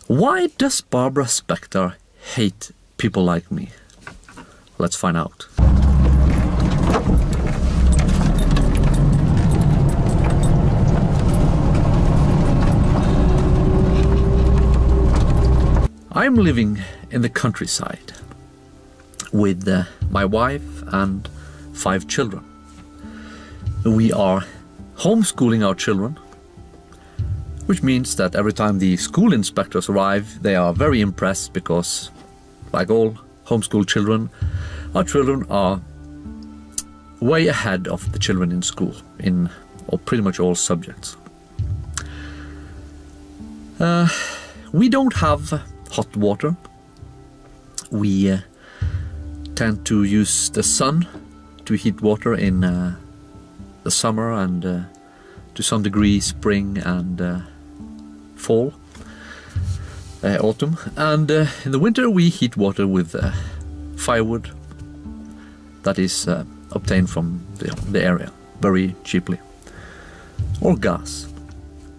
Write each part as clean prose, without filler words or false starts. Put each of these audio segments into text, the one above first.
Why does Barbara Spector hate people like me? Let's find out. I'm living in the countryside with my wife and 5 children. We are homeschooling our children, which means that every time the school inspectors arrive, they are very impressed because, like all homeschool children, our children are way ahead of the children in school in pretty much all subjects. We don't have hot water. We tend to use the sun to heat water in the summer and to some degree spring and fall, autumn. And in the winter we heat water with firewood that is obtained from the area very cheaply, or gas.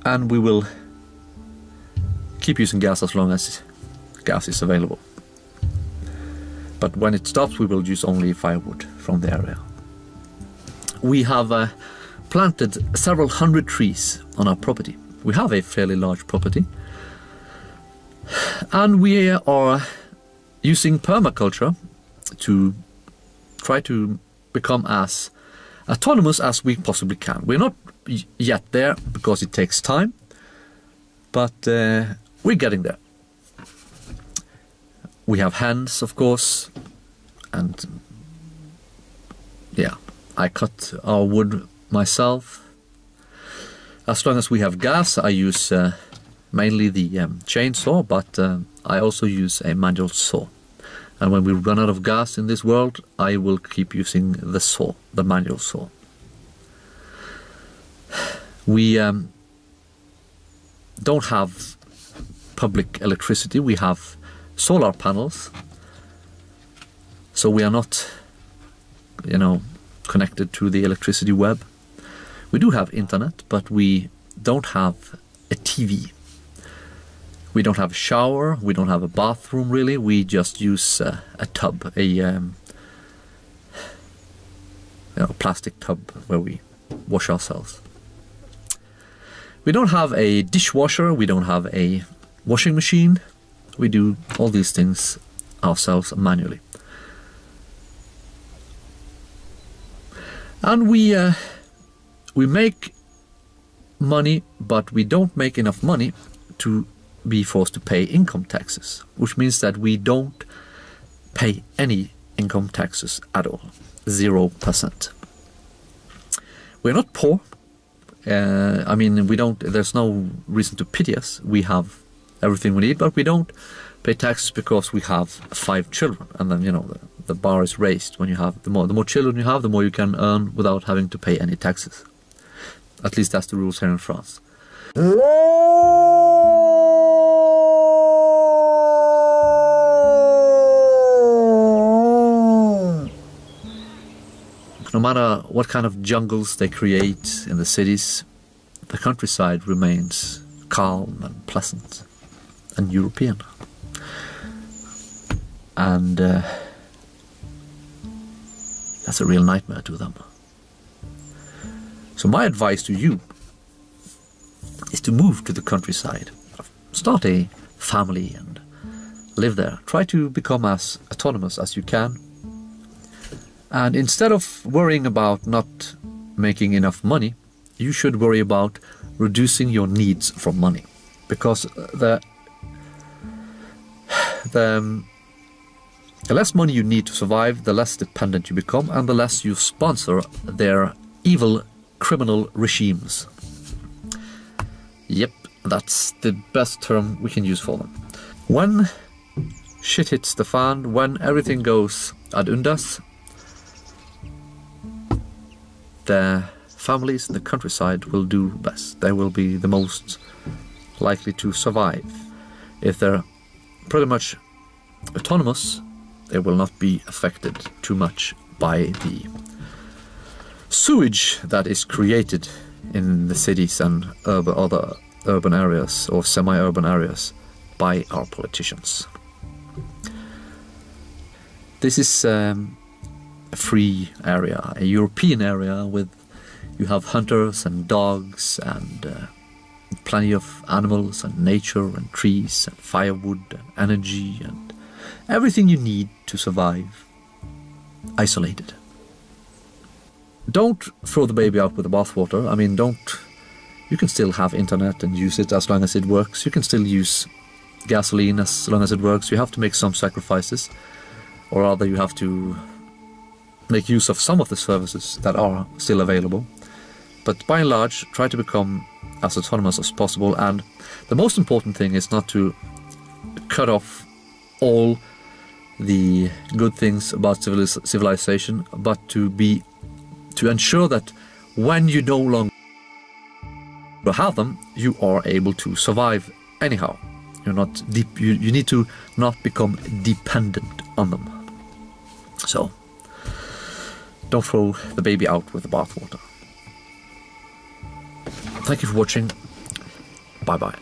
And we will keep using gas as long as gas is available. But when it stops, we will use only firewood from the area. We have planted several hundred trees on our property. We have a fairly large property. And we are using permaculture to try to become as autonomous as we possibly can. We're not yet there because it takes time, but we're getting there. We have hens, of course, and yeah, I cut our wood myself. As long as we have gas, I use mainly the chainsaw, but I also use a manual saw. And when we run out of gas in this world, I will keep using the saw, the manual saw. We don't have public electricity. We have solar panels, so we are not, connected to the electricity web. We do have internet, but we don't have a TV. We don't have a shower. We don't have a bathroom, really. We just use a tub, a plastic tub where we wash ourselves. We don't have a dishwasher. We don't have a washing machine. We do all these things ourselves manually. And we make money, but we don't make enough money to be forced to pay income taxes, which means that we don't pay any income taxes at all, 0%. We're not poor. There's no reason to pity us. We have everything we need, but we don't pay taxes because we have 5 children, and then the bar is raised. When you have the more children you have, the more you can earn without having to pay any taxes. At least that's the rules here in France. No matter what kind of jungles they create in the cities, the countryside remains calm and pleasant and European. And that's a real nightmare to them. So my advice to you is to move to the countryside. Start a family and live there. Try to become as autonomous as you can. And instead of worrying about not making enough money, you should worry about reducing your needs for money. Because the less money you need to survive, the less dependent you become, and the less you sponsor their evil criminal regimes. Yep, that's the best term we can use for them. When shit hits the fan, when everything goes ad undas, the families in the countryside will do best. They will be the most likely to survive. If they're pretty much autonomous, they will not be affected too much by the sewage that is created in the cities and other urban areas or semi-urban areas by our politicians. This is a free area, a European area with you have hunters and dogs and plenty of animals and nature and trees and firewood and energy and everything you need to survive isolated. Don't throw the baby out with the bathwater. I mean, you can still have internet and use it as long as it works. You can still use gasoline as long as it works. You have to make some sacrifices, or rather you have to make use of some of the services that are still available. But by and large, try to become as autonomous as possible, and the most important thing is not to cut off all the good things about civilization, but to ensure that when you no longer have them, you are able to survive anyhow. You need to not become dependent on them. So don't throw the baby out with the bathwater. Thank you for watching. Bye bye.